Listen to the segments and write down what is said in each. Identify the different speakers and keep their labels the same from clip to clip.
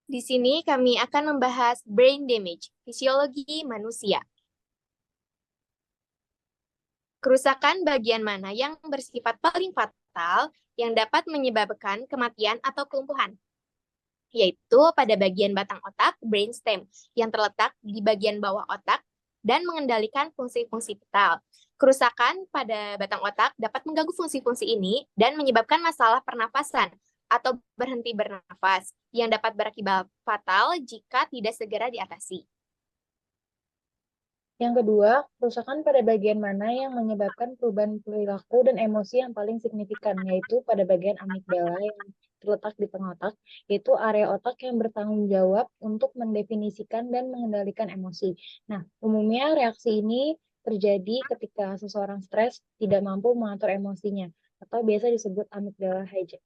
Speaker 1: Di sini kami akan membahas brain damage, fisiologi manusia. Kerusakan bagian mana yang bersifat paling fatal yang dapat menyebabkan kematian atau kelumpuhan? Yaitu pada bagian batang otak, brainstem, yang terletak di bagian bawah otak dan mengendalikan fungsi-fungsi vital. Kerusakan pada batang otak dapat mengganggu fungsi-fungsi ini dan menyebabkan masalah pernafasan atau berhenti bernafas yang dapat berakibat fatal jika tidak segera diatasi.
Speaker 2: Yang kedua, kerusakan pada bagian mana yang menyebabkan perubahan perilaku dan emosi yang paling signifikan, yaitu pada bagian amigdala yang terletak di tengah otak, yaitu area otak yang bertanggung jawab untuk mendefinisikan dan mengendalikan emosi. Nah, umumnya reaksi ini terjadi ketika seseorang stres tidak mampu mengatur emosinya, atau biasa disebut amigdala hijack.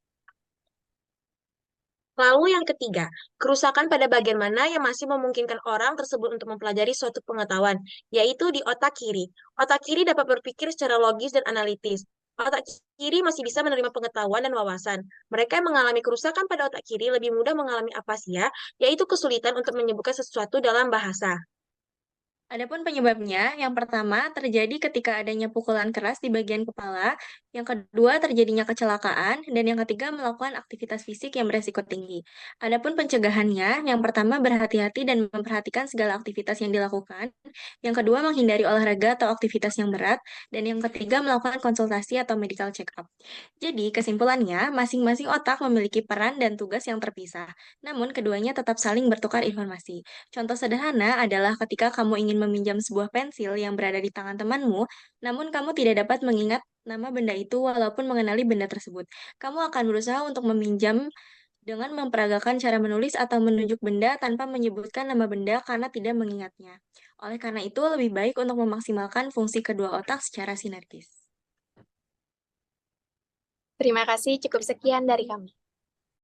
Speaker 3: Lalu yang ketiga, kerusakan pada bagian mana yang masih memungkinkan orang tersebut untuk mempelajari suatu pengetahuan, yaitu di otak kiri. Otak kiri dapat berpikir secara logis dan analitis. Otak kiri masih bisa menerima pengetahuan dan wawasan. Mereka yang mengalami kerusakan pada otak kiri lebih mudah mengalami apasia, yaitu kesulitan untuk menyebutkan sesuatu dalam bahasa.
Speaker 4: Adapun penyebabnya, yang pertama terjadi ketika adanya pukulan keras di bagian kepala, yang kedua terjadinya kecelakaan, dan yang ketiga melakukan aktivitas fisik yang beresiko tinggi. Adapun pencegahannya, yang pertama berhati-hati dan memperhatikan segala aktivitas yang dilakukan, yang kedua menghindari olahraga atau aktivitas yang berat, dan yang ketiga melakukan konsultasi atau medical check-up. Jadi, kesimpulannya, masing-masing otak memiliki peran dan tugas yang terpisah, namun keduanya tetap saling bertukar informasi. Contoh sederhana adalah ketika kamu ingin meminjam sebuah pensil yang berada di tangan temanmu, namun kamu tidak dapat mengingat nama benda itu walaupun mengenali benda tersebut. Kamu akan berusaha untuk meminjam dengan memperagakan cara menulis atau menunjuk benda tanpa menyebutkan nama benda karena tidak mengingatnya. Oleh karena itu, lebih baik untuk memaksimalkan fungsi kedua otak secara sinergis.
Speaker 1: Terima kasih, cukup sekian dari kami.